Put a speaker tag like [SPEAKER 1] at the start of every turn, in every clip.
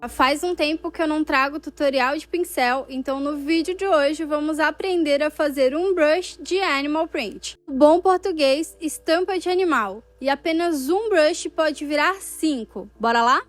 [SPEAKER 1] Faz um tempo que eu não trago tutorial de pincel, então no vídeo de hoje vamos aprender a fazer um brush de animal print. Bom português, estampa de animal. E apenas um brush pode virar 5. Bora lá?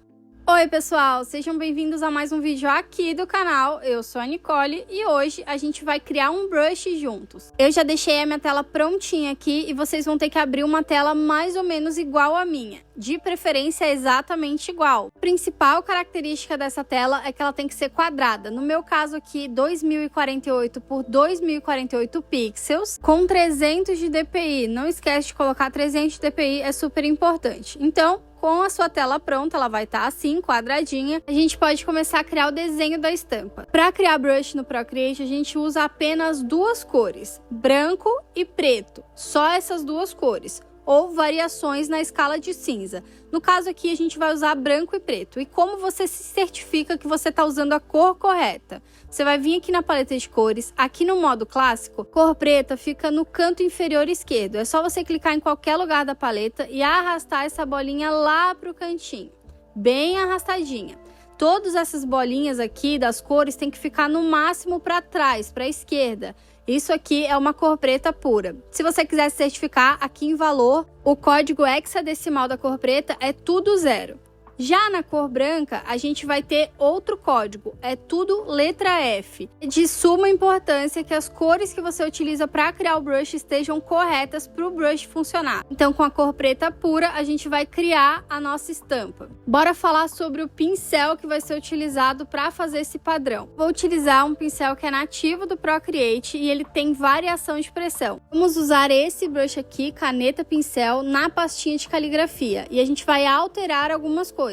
[SPEAKER 1] Oi pessoal, sejam bem-vindos a mais um vídeo aqui do canal. Eu sou a Nicole e hoje a gente vai criar um brush juntos. Eu já deixei a minha tela prontinha aqui e vocês vão ter que abrir uma tela mais ou menos igual à minha. De preferência exatamente igual. A principal característica dessa tela é que ela tem que ser quadrada. No meu caso aqui, 2048 por 2048 pixels com 300 de dpi. Não esquece de colocar 300 de dpi, é super importante. Então, com a sua tela pronta, ela vai estar assim, quadradinha, a gente pode começar a criar o desenho da estampa. Para criar brush no Procreate, a gente usa apenas duas cores, branco e preto, só essas duas cores, ou variações na escala de cinza. No caso aqui, a gente vai usar branco e preto. E como você se certifica que você está usando a cor correta? Você vai vir aqui na paleta de cores, aqui no modo clássico, cor preta fica no canto inferior esquerdo. É só você clicar em qualquer lugar da paleta e arrastar essa bolinha lá para o cantinho, bem arrastadinha. Todas essas bolinhas aqui das cores tem que ficar no máximo para trás, para a esquerda. Isso aqui é uma cor preta pura. Se você quiser se certificar, aqui em valor, o código hexadecimal da cor preta é tudo 0. Já na cor branca, a gente vai ter outro código, é tudo letra F. É de suma importância que as cores que você utiliza para criar o brush estejam corretas para o brush funcionar. Então, com a cor preta pura, a gente vai criar a nossa estampa. Bora falar sobre o pincel que vai ser utilizado para fazer esse padrão. Vou utilizar um pincel que é nativo do Procreate e ele tem variação de pressão. Vamos usar esse brush aqui, caneta pincel, na pastinha de caligrafia. E a gente vai alterar algumas coisas.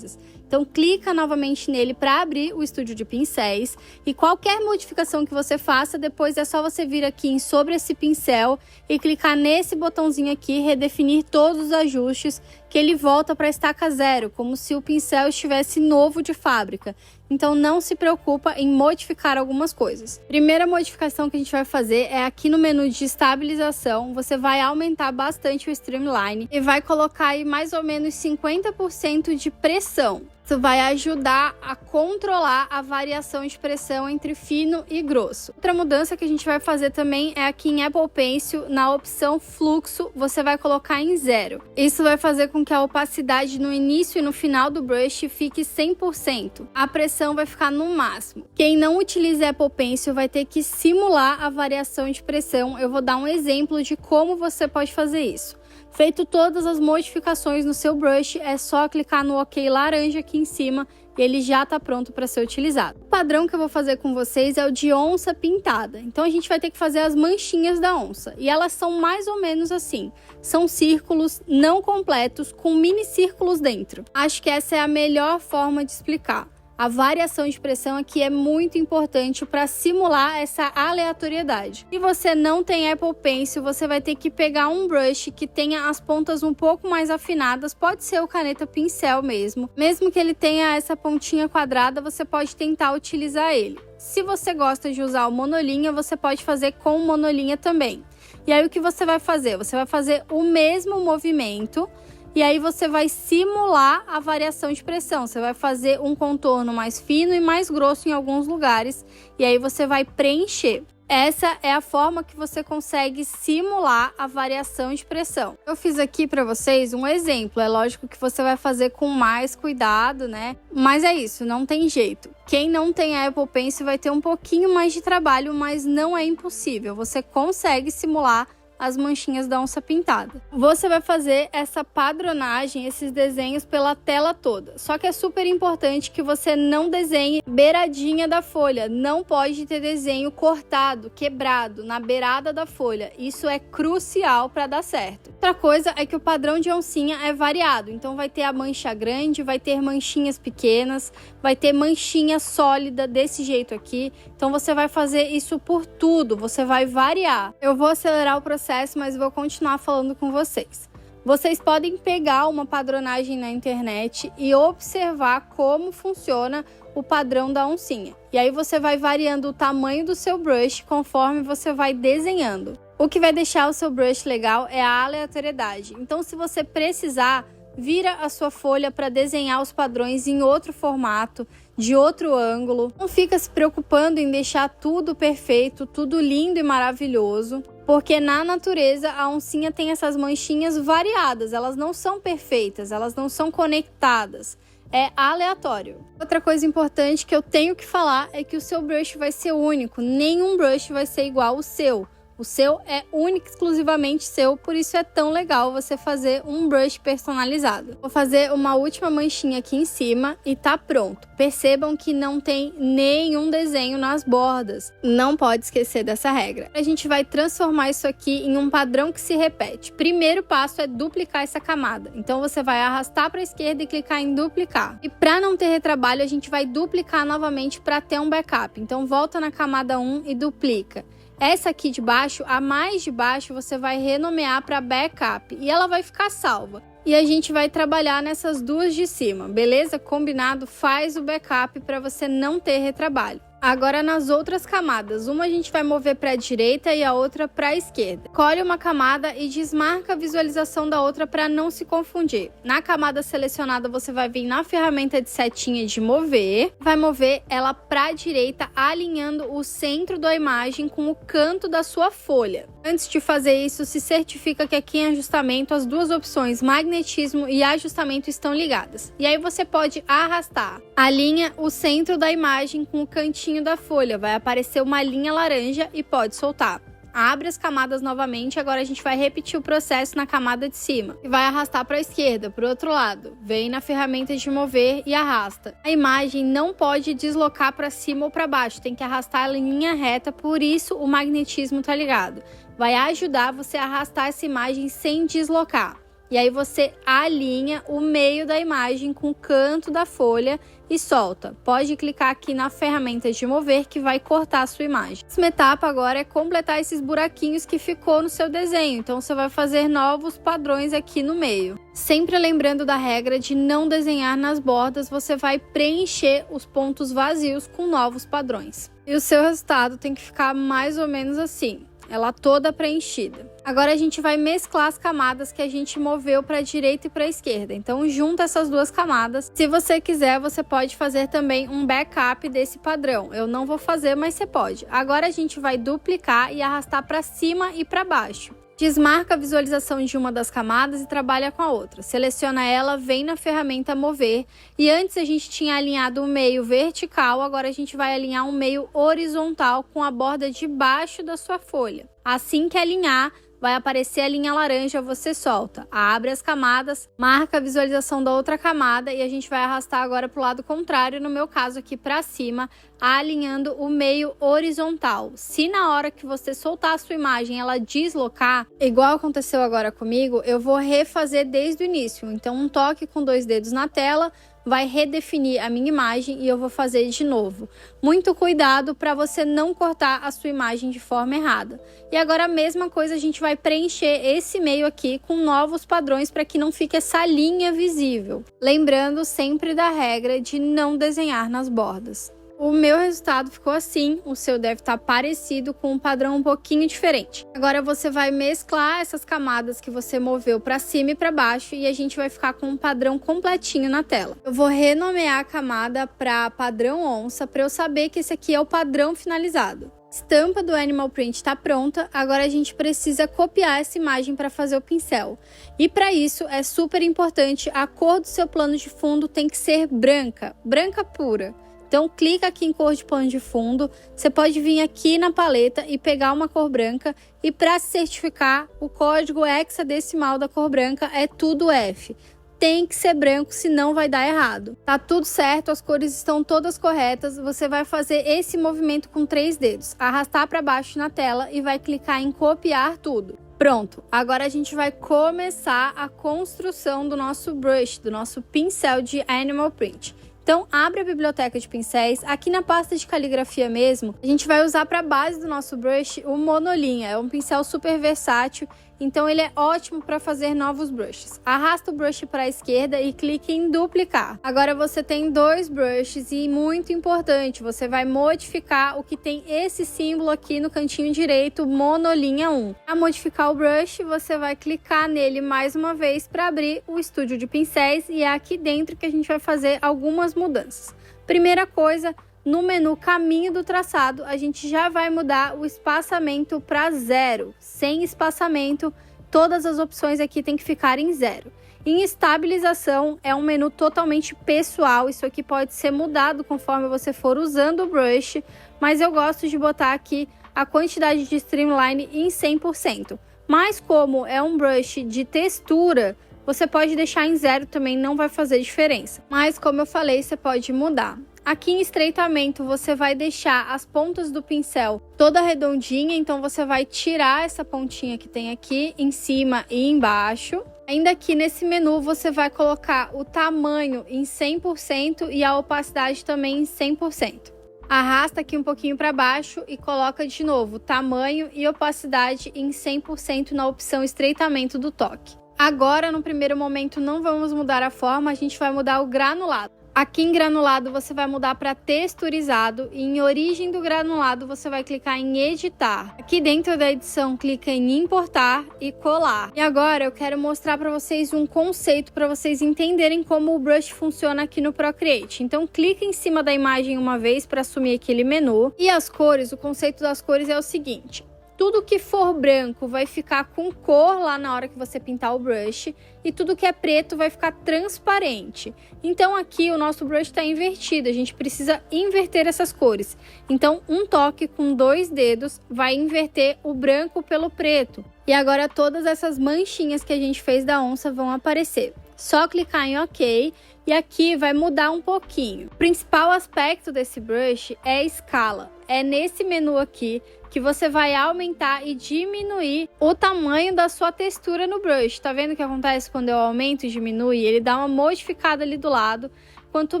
[SPEAKER 1] Então clica novamente nele para abrir o estúdio de pincéis e qualquer modificação que você faça, depois é só você vir aqui em sobre esse pincel e clicar nesse botãozinho aqui, redefinir todos os ajustes, que ele volta para a estaca 0, como se o pincel estivesse novo de fábrica. Então não se preocupa em modificar algumas coisas. Primeira modificação que a gente vai fazer é aqui no menu de estabilização. Você vai aumentar bastante o streamline e vai colocar aí mais ou menos 50% de pressão. Isso vai ajudar a controlar a variação de pressão entre fino e grosso. Outra mudança que a gente vai fazer também é aqui em Apple Pencil, na opção fluxo, você vai colocar em 0. Isso vai fazer com que a opacidade no início e no final do brush fique 100%. A pressão vai ficar no máximo. Quem não utiliza Apple Pencil vai ter que simular a variação de pressão. Eu vou dar um exemplo de como você pode fazer isso. Feito todas as modificações no seu brush, é só clicar no OK laranja aqui em cima e ele já está pronto para ser utilizado. O padrão que eu vou fazer com vocês é o de onça pintada. Então a gente vai ter que fazer as manchinhas da onça. E elas são mais ou menos assim. São círculos não completos com mini círculos dentro. Acho que essa é a melhor forma de explicar. A variação de pressão aqui é muito importante para simular essa aleatoriedade. Se você não tem Apple Pencil, você vai ter que pegar um brush que tenha as pontas um pouco mais afinadas. Pode ser o caneta pincel mesmo. Mesmo que ele tenha essa pontinha quadrada, você pode tentar utilizar ele. Se você gosta de usar o monolinha, você pode fazer com monolinha também. E aí o que você vai fazer? Você vai fazer o mesmo movimento. E aí você vai simular a variação de pressão. Você vai fazer um contorno mais fino e mais grosso em alguns lugares. E aí você vai preencher. Essa é a forma que você consegue simular a variação de pressão. Eu fiz aqui para vocês um exemplo. É lógico que você vai fazer com mais cuidado, né? Mas é isso, não tem jeito. Quem não tem a Apple Pencil vai ter um pouquinho mais de trabalho, mas não é impossível. Você consegue simular as manchinhas da onça pintada. Você vai fazer essa padronagem, esses desenhos pela tela toda. Só que é super importante que você não desenhe beiradinha da folha. Não pode ter desenho cortado, quebrado, na beirada da folha. Isso é crucial para dar certo. Outra coisa é que o padrão de oncinha é variado. Então vai ter a mancha grande, vai ter manchinhas pequenas, vai ter manchinha sólida desse jeito aqui. Então você vai fazer isso por tudo, você vai variar. Eu vou acelerar o processo, mas vou continuar falando com vocês. Vocês podem pegar uma padronagem na internet e observar como funciona o padrão da oncinha. E aí você vai variando o tamanho do seu brush conforme você vai desenhando. O que vai deixar o seu brush legal é a aleatoriedade. Então, se você precisar, vira a sua folha para desenhar os padrões em outro formato, de outro ângulo. Não fica se preocupando em deixar tudo perfeito, tudo lindo e maravilhoso, porque na natureza a oncinha tem essas manchinhas variadas, elas não são perfeitas, elas não são conectadas. É aleatório. Outra coisa importante que eu tenho que falar é que o seu brush vai ser único. Nenhum brush vai ser igual ao seu. O seu é único, exclusivamente seu, por isso é tão legal você fazer um brush personalizado. Vou fazer uma última manchinha aqui em cima e tá pronto. Percebam que não tem nenhum desenho nas bordas. Não pode esquecer dessa regra. A gente vai transformar isso aqui em um padrão que se repete. Primeiro passo é duplicar essa camada. Então você vai arrastar para a esquerda e clicar em duplicar. E para não ter retrabalho, a gente vai duplicar novamente para ter um backup. Então volta na camada 1 e duplica. Essa aqui de baixo, a mais de baixo, você vai renomear para backup e ela vai ficar salva. E a gente vai trabalhar nessas duas de cima, beleza? Combinado? Faz o backup para você não ter retrabalho. Agora nas outras camadas, uma a gente vai mover para a direita e a outra para a esquerda. Escolhe uma camada e desmarca a visualização da outra para não se confundir. Na camada selecionada você vai vir na ferramenta de setinha de mover, vai mover ela para a direita alinhando o centro da imagem com o canto da sua folha. Antes de fazer isso, se certifica que aqui em ajustamento as duas opções magnetismo e ajustamento estão ligadas. E aí você pode arrastar. Alinha o centro da imagem com o cantinho da folha, vai aparecer uma linha laranja e pode soltar. Abre as camadas novamente, agora a gente vai repetir o processo na camada de cima. E vai arrastar para a esquerda, para o outro lado. Vem na ferramenta de mover e arrasta. A imagem não pode deslocar para cima ou para baixo, tem que arrastar em linha reta, por isso o magnetismo tá ligado. Vai ajudar você a arrastar essa imagem sem deslocar. E aí você alinha o meio da imagem com o canto da folha e solta. Pode clicar aqui na ferramenta de mover que vai cortar a sua imagem. A próxima etapa agora é completar esses buraquinhos que ficou no seu desenho. Então você vai fazer novos padrões aqui no meio. Sempre lembrando da regra de não desenhar nas bordas, você vai preencher os pontos vazios com novos padrões. E o seu resultado tem que ficar mais ou menos assim. Ela toda preenchida. Agora a gente vai mesclar as camadas que a gente moveu para a direita e para a esquerda. Então junta essas duas camadas. Se você quiser, você pode fazer também um backup desse padrão. Eu não vou fazer, mas você pode. Agora a gente vai duplicar e arrastar para cima e para baixo. Desmarca a visualização de uma das camadas e trabalha com a outra. Seleciona ela, vem na ferramenta mover. E antes a gente tinha alinhado o meio vertical, agora a gente vai alinhar um meio horizontal com a borda de baixo da sua folha. Assim que alinhar, vai aparecer a linha laranja, você solta. Abre as camadas, marca a visualização da outra camada e a gente vai arrastar agora para o lado contrário, no meu caso aqui para cima, alinhando o meio horizontal. Se na hora que você soltar a sua imagem ela deslocar, igual aconteceu agora comigo, eu vou refazer desde o início. Então um toque com 2 dedos na tela vai redefinir a minha imagem e eu vou fazer de novo. Muito cuidado para você não cortar a sua imagem de forma errada. E agora a mesma coisa, a gente vai preencher esse meio aqui com novos padrões para que não fique essa linha visível. Lembrando sempre da regra de não desenhar nas bordas. O meu resultado ficou assim, o seu deve estar parecido com um padrão um pouquinho diferente. Agora você vai mesclar essas camadas que você moveu para cima e para baixo e a gente vai ficar com um padrão completinho na tela. Eu vou renomear a camada para padrão onça para eu saber que esse aqui é o padrão finalizado. Estampa do Animal Print está pronta, agora a gente precisa copiar essa imagem para fazer o pincel. E para isso é super importante, a cor do seu plano de fundo tem que ser branca, branca pura. Então clica aqui em cor de plano de fundo, você pode vir aqui na paleta e pegar uma cor branca e para se certificar, o código hexadecimal da cor branca é tudo F. Tem que ser branco, senão vai dar errado. Tá tudo certo, as cores estão todas corretas, você vai fazer esse movimento com 3 dedos, arrastar para baixo na tela e vai clicar em copiar tudo. Pronto, agora a gente vai começar a construção do nosso brush, do nosso pincel de Animal Print. Então, abre a biblioteca de pincéis. Aqui na pasta de caligrafia mesmo, a gente vai usar para base do nosso brush o monolinha. É um pincel super versátil, então ele é ótimo para fazer novos brushes. Arrasta o brush para a esquerda e clique em duplicar. Agora você tem 2 brushes e muito importante, você vai modificar o que tem esse símbolo aqui no cantinho direito, monolinha 1. Para modificar o brush, você vai clicar nele mais uma vez para abrir o estúdio de pincéis e é aqui dentro que a gente vai fazer algumas mudanças. Primeira coisa, no menu caminho do traçado, a gente já vai mudar o espaçamento para 0. Sem espaçamento, todas as opções aqui tem que ficar em 0. Em estabilização, é um menu totalmente pessoal, isso aqui pode ser mudado conforme você for usando o brush, mas eu gosto de botar aqui a quantidade de streamline em 100%. Mas como é um brush de textura, você pode deixar em 0 também, não vai fazer diferença. Mas como eu falei, você pode mudar. Aqui em estreitamento, você vai deixar as pontas do pincel toda redondinha, então você vai tirar essa pontinha que tem aqui em cima e embaixo. Ainda aqui nesse menu, você vai colocar o tamanho em 100% e a opacidade também em 100%. Arrasta aqui um pouquinho para baixo e coloca de novo tamanho e opacidade em 100% na opção estreitamento do toque. Agora, no primeiro momento, não vamos mudar a forma, a gente vai mudar o granulado. Aqui em granulado você vai mudar para texturizado e em origem do granulado você vai clicar em editar. Aqui dentro da edição clica em importar e colar. E agora eu quero mostrar para vocês um conceito para vocês entenderem como o brush funciona aqui no Procreate. Então clica em cima da imagem uma vez para assumir aquele menu. E as cores, o conceito das cores é o seguinte: tudo que for branco vai ficar com cor lá na hora que você pintar o brush e tudo que é preto vai ficar transparente. Então aqui o nosso brush está invertido, a gente precisa inverter essas cores. Então um toque com 2 dedos vai inverter o branco pelo preto. E agora todas essas manchinhas que a gente fez da onça vão aparecer. Só clicar em OK e aqui vai mudar um pouquinho. O principal aspecto desse brush é a escala. É nesse menu aqui que você vai aumentar e diminuir o tamanho da sua textura no brush. Tá vendo o que acontece quando eu aumento e diminuo? Ele dá uma modificada ali do lado. Quanto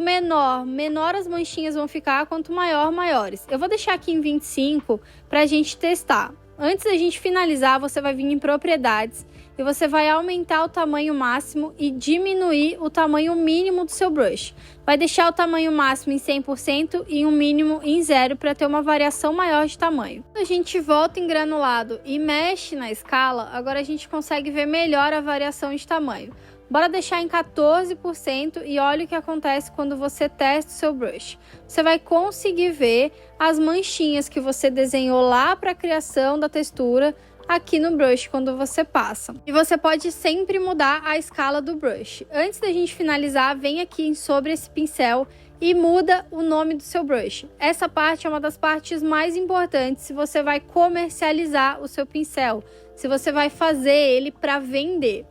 [SPEAKER 1] menor, menor as manchinhas vão ficar, quanto maior, maiores. Eu vou deixar aqui em 25 pra gente testar. Antes da gente finalizar, você vai vir em propriedades e você vai aumentar o tamanho máximo e diminuir o tamanho mínimo do seu brush. Vai deixar o tamanho máximo em 100% e um mínimo em 0 para ter uma variação maior de tamanho. Quando a gente volta em granulado e mexe na escala, agora a gente consegue ver melhor a variação de tamanho. Bora deixar em 14% e olha o que acontece quando você testa o seu brush. Você vai conseguir ver as manchinhas que você desenhou lá para a criação da textura aqui no brush quando você passa. E você pode sempre mudar a escala do brush. Antes da gente finalizar, vem aqui sobre esse pincel e muda o nome do seu brush. Essa parte é uma das partes mais importantes se você vai comercializar o seu pincel, se você vai fazer ele para vender.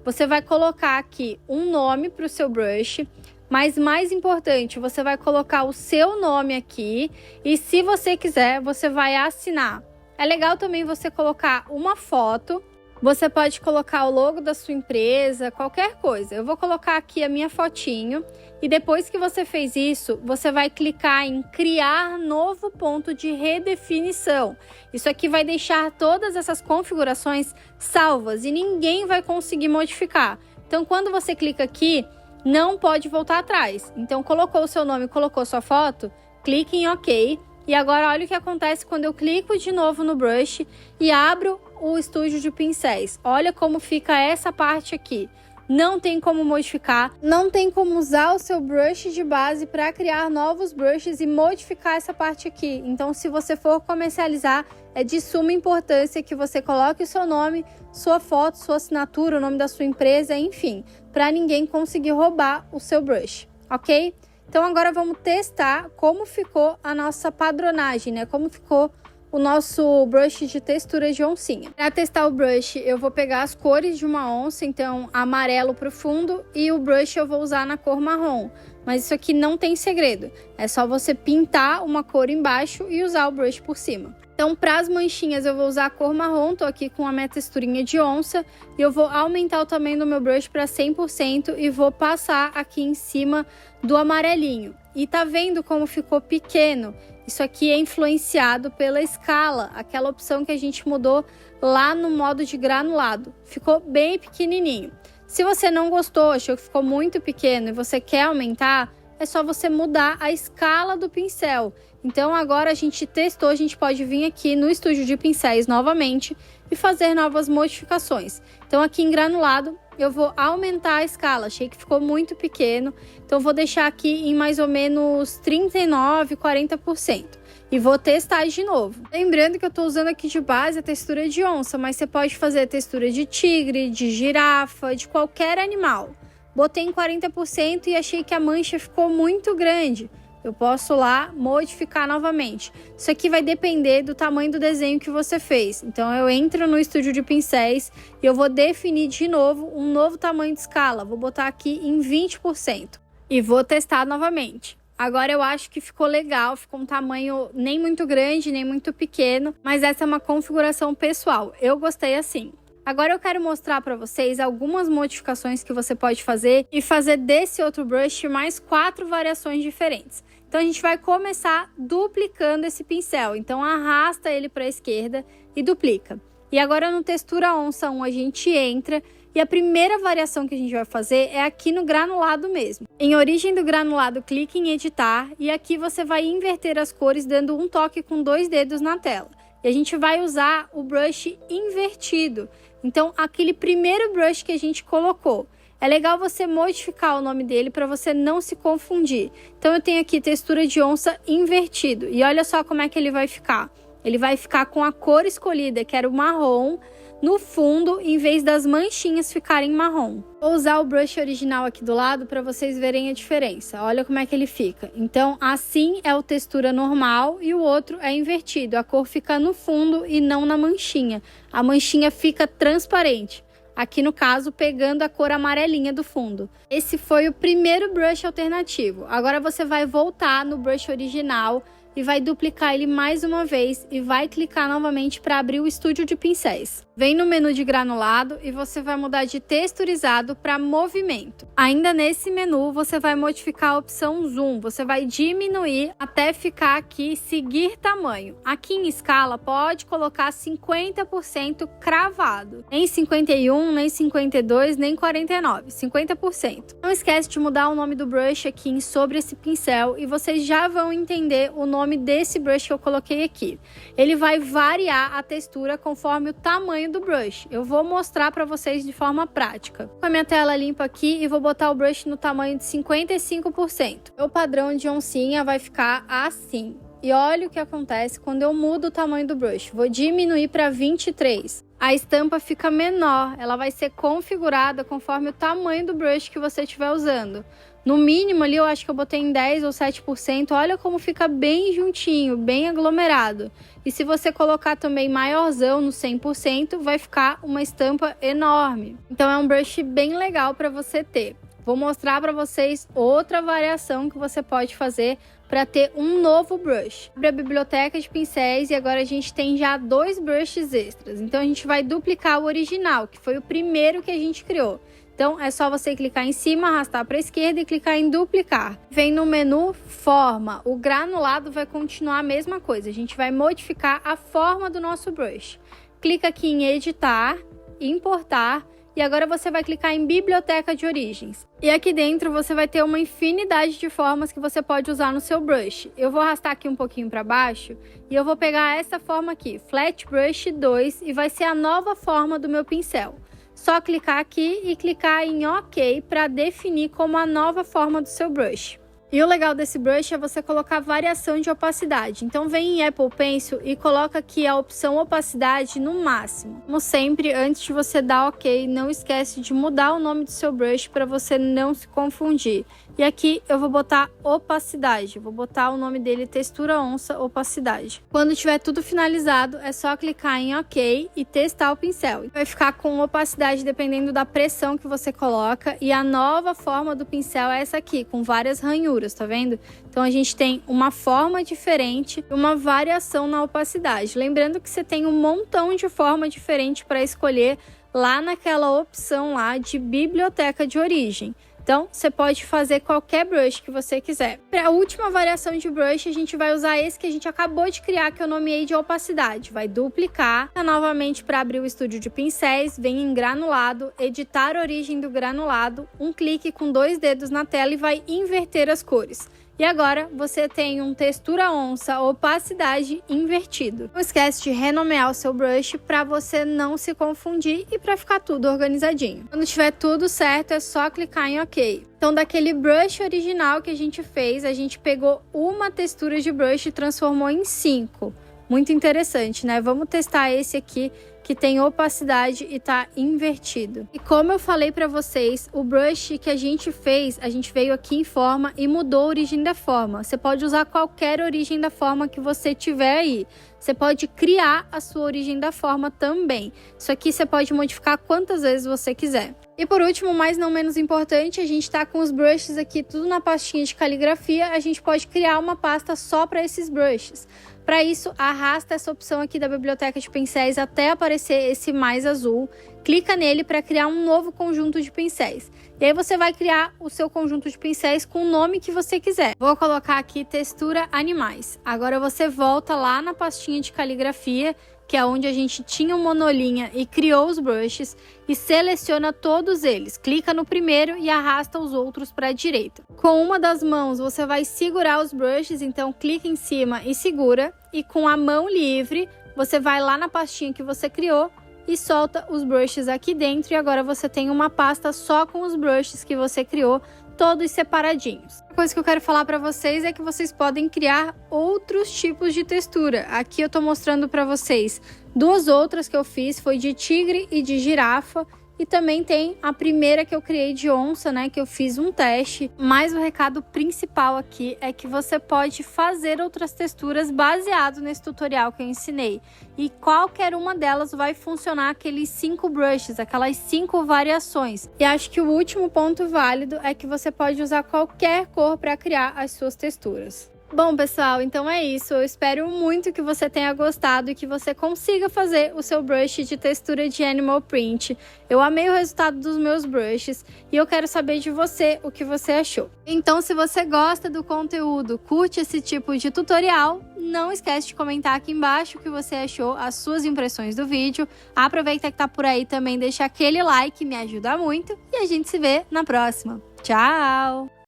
[SPEAKER 1] Você vai colocar aqui um nome para o seu brush, mas mais importante, você vai colocar o seu nome aqui e se você quiser, você vai assinar. É legal também você colocar uma foto, você pode colocar o logo da sua empresa, qualquer coisa. Eu vou colocar aqui a minha fotinho e depois que você fez isso, você vai clicar em criar novo ponto de redefinição. Isso aqui vai deixar todas essas configurações salvas e ninguém vai conseguir modificar. Então quando você clica aqui, não pode voltar atrás. Então colocou o seu nome, colocou sua foto, clique em OK. E agora olha o que acontece quando eu clico de novo no brush e abro o estúdio de pincéis. Olha como fica essa parte aqui. Não tem como modificar, não tem como usar o seu brush de base para criar novos brushes e modificar essa parte aqui. Então, se você for comercializar, é de suma importância que você coloque o seu nome, sua foto, sua assinatura, o nome da sua empresa, enfim, para ninguém conseguir roubar o seu brush, ok? Então agora vamos testar como ficou a nossa padronagem, né? Como ficou o nosso brush de textura de oncinha. Para testar o brush, eu vou pegar as cores de uma onça, então amarelo profundo, e o brush eu vou usar na cor marrom. Mas isso aqui não tem segredo, é só você pintar uma cor embaixo e usar o brush por cima. Então, para as manchinhas, eu vou usar a cor marrom, tô aqui com a minha texturinha de onça, e eu vou aumentar o tamanho do meu brush para 100% e vou passar aqui em cima do amarelinho. E tá vendo como ficou pequeno? Isso aqui é influenciado pela escala, aquela opção que a gente mudou lá no modo de granulado. Ficou bem pequenininho. Se você não gostou, achou que ficou muito pequeno e você quer aumentar, é só você mudar a escala do pincel. Então agora a gente testou, a gente pode vir aqui no estúdio de pincéis novamente e fazer novas modificações. Então aqui em granulado eu vou aumentar a escala. Achei que ficou muito pequeno, então vou deixar aqui em mais ou menos 39%, 40%. E vou testar de novo. Lembrando que eu estou usando aqui de base a textura de onça, mas você pode fazer a textura de tigre, de girafa, de qualquer animal. Botei em 40% e achei que a mancha ficou muito grande. Eu posso lá modificar novamente. Isso aqui vai depender do tamanho do desenho que você fez. Então eu entro no estúdio de pincéis e eu vou definir de novo um novo tamanho de escala. Vou botar aqui em 20% e vou testar novamente. Agora eu acho que ficou legal, ficou um tamanho nem muito grande, nem muito pequeno, mas essa é uma configuração pessoal. Eu gostei assim. Agora eu quero mostrar para vocês algumas modificações que você pode fazer e fazer desse outro brush mais 4 variações diferentes. Então a gente vai começar duplicando esse pincel. Então arrasta ele para a esquerda e duplica. E agora no Textura Onça 1 a gente entra e a primeira variação que a gente vai fazer é aqui no granulado mesmo. Em origem do granulado, clique em editar e aqui você vai inverter as cores dando um toque com 2 dedos na tela. E a gente vai usar o brush invertido. Então aquele primeiro brush que a gente colocou. É legal você modificar o nome dele para você não se confundir. Então eu tenho aqui textura de onça invertido. E olha só como é que ele vai ficar. Ele vai ficar com a cor escolhida, que era o marrom, no fundo, em vez das manchinhas ficarem marrom. Vou usar o brush original aqui do lado para vocês verem a diferença. Olha como é que ele fica. Então assim é o textura normal e o outro é invertido. A cor fica no fundo e não na manchinha. A manchinha fica transparente. Aqui no caso, pegando a cor amarelinha do fundo. Esse foi o primeiro brush alternativo. Agora você vai voltar no brush original e vai duplicar ele mais uma vez e vai clicar novamente para abrir o estúdio de pincéis. Vem no menu de granulado e você vai mudar de texturizado para movimento. Ainda nesse menu você vai modificar a opção zoom, você vai diminuir até ficar aqui seguir tamanho. Aqui em escala pode colocar 50% cravado, nem 51, nem 52, nem 49, 50%. Não esquece de mudar o nome do brush aqui em sobre esse pincel e vocês já vão entender o nome desse brush que eu coloquei aqui. Ele vai variar a textura conforme o tamanho do brush. Eu vou mostrar para vocês de forma prática. Com a minha tela limpa aqui e vou botar o brush no tamanho de 55%. O padrão de oncinha vai ficar assim. E olha o que acontece quando eu mudo o tamanho do brush. Vou diminuir para 23. A estampa fica menor, ela vai ser configurada conforme o tamanho do brush que você estiver usando. No mínimo ali eu acho que eu botei em 10 ou 7%, olha como fica bem juntinho, bem aglomerado. E se você colocar também maiorzão no 100%, vai ficar uma estampa enorme. Então é um brush bem legal para você ter. Vou mostrar para vocês outra variação que você pode fazer para ter um novo brush. Abre a biblioteca de pincéis e agora a gente tem já 2 brushes extras. Então a gente vai duplicar o original, que foi o primeiro que a gente criou. Então é só você clicar em cima, arrastar para a esquerda e clicar em duplicar. Vem no menu forma, o granulado vai continuar a mesma coisa. A gente vai modificar a forma do nosso brush. Clica aqui em editar, importar. E agora você vai clicar em biblioteca de origens. E aqui dentro você vai ter uma infinidade de formas que você pode usar no seu brush. Eu vou arrastar aqui um pouquinho para baixo e eu vou pegar essa forma aqui, Flat Brush 2, e vai ser a nova forma do meu pincel. Só clicar aqui e clicar em OK para definir como a nova forma do seu brush. E o legal desse brush é você colocar variação de opacidade. Então vem em Apple Pencil e coloca aqui a opção opacidade no máximo. Como sempre, antes de você dar OK, não esquece de mudar o nome do seu brush para você não se confundir. E aqui eu vou botar opacidade, vou botar o nome dele Textura Onça Opacidade. Quando tiver tudo finalizado, é só clicar em OK e testar o pincel. Vai ficar com opacidade dependendo da pressão que você coloca, e a nova forma do pincel é essa aqui, com várias ranhuras, tá vendo? Então a gente tem uma forma diferente e uma variação na opacidade. Lembrando que você tem um montão de forma diferente para escolher lá naquela opção lá de biblioteca de origem. Então, você pode fazer qualquer brush que você quiser. Para a última variação de brush, a gente vai usar esse que a gente acabou de criar, que eu nomeei de opacidade. Vai duplicar, novamente para abrir o estúdio de pincéis, vem em granulado, editar a origem do granulado, um clique com 2 dedos na tela e vai inverter as cores. E agora você tem um textura onça, opacidade invertido. Não esquece de renomear o seu brush para você não se confundir e para ficar tudo organizadinho. Quando tiver tudo certo, é só clicar em OK. Então, daquele brush original que a gente fez, a gente pegou uma textura de brush e transformou em 5. Muito interessante, né? Vamos testar esse aqui, que tem opacidade e tá invertido. E como eu falei para vocês, o brush que a gente fez, a gente veio aqui em forma e mudou a origem da forma. Você pode usar qualquer origem da forma que você tiver aí. Você pode criar a sua origem da forma também. Isso aqui você pode modificar quantas vezes você quiser. E por último, mas não menos importante, a gente tá com os brushes aqui tudo na pastinha de caligrafia. A gente pode criar uma pasta só para esses brushes. Para isso, arrasta essa opção aqui da biblioteca de pincéis até aparecer esse mais azul. Clica nele para criar um novo conjunto de pincéis. E aí você vai criar o seu conjunto de pincéis com o nome que você quiser. Vou colocar aqui textura animais. Agora você volta lá na pastinha de caligrafia, que é onde a gente tinha o monolinha e criou os brushes, e seleciona todos eles. Clica no primeiro e arrasta os outros para a direita. Com uma das mãos você vai segurar os brushes, então clica em cima e segura. E com a mão livre, você vai lá na pastinha que você criou e solta os brushes aqui dentro. E agora você tem uma pasta só com os brushes que você criou, todos separadinhos. A coisa que eu quero falar para vocês é que vocês podem criar outros tipos de textura. Aqui eu tô mostrando para vocês duas outras que eu fiz, foi de tigre e de girafa. E também tem a primeira que eu criei de onça, né, que eu fiz um teste. Mas o recado principal aqui é que você pode fazer outras texturas baseado nesse tutorial que eu ensinei. E qualquer uma delas vai funcionar aqueles 5 brushes, aquelas 5 variações. E acho que o último ponto válido é que você pode usar qualquer cor para criar as suas texturas. Bom, pessoal, então é isso. Eu espero muito que você tenha gostado e que você consiga fazer o seu brush de textura de animal print. Eu amei o resultado dos meus brushes e eu quero saber de você o que você achou. Então, se você gosta do conteúdo, curte esse tipo de tutorial, não esquece de comentar aqui embaixo o que você achou, as suas impressões do vídeo. Aproveita que tá por aí também, deixa aquele like, me ajuda muito. E a gente se vê na próxima. Tchau!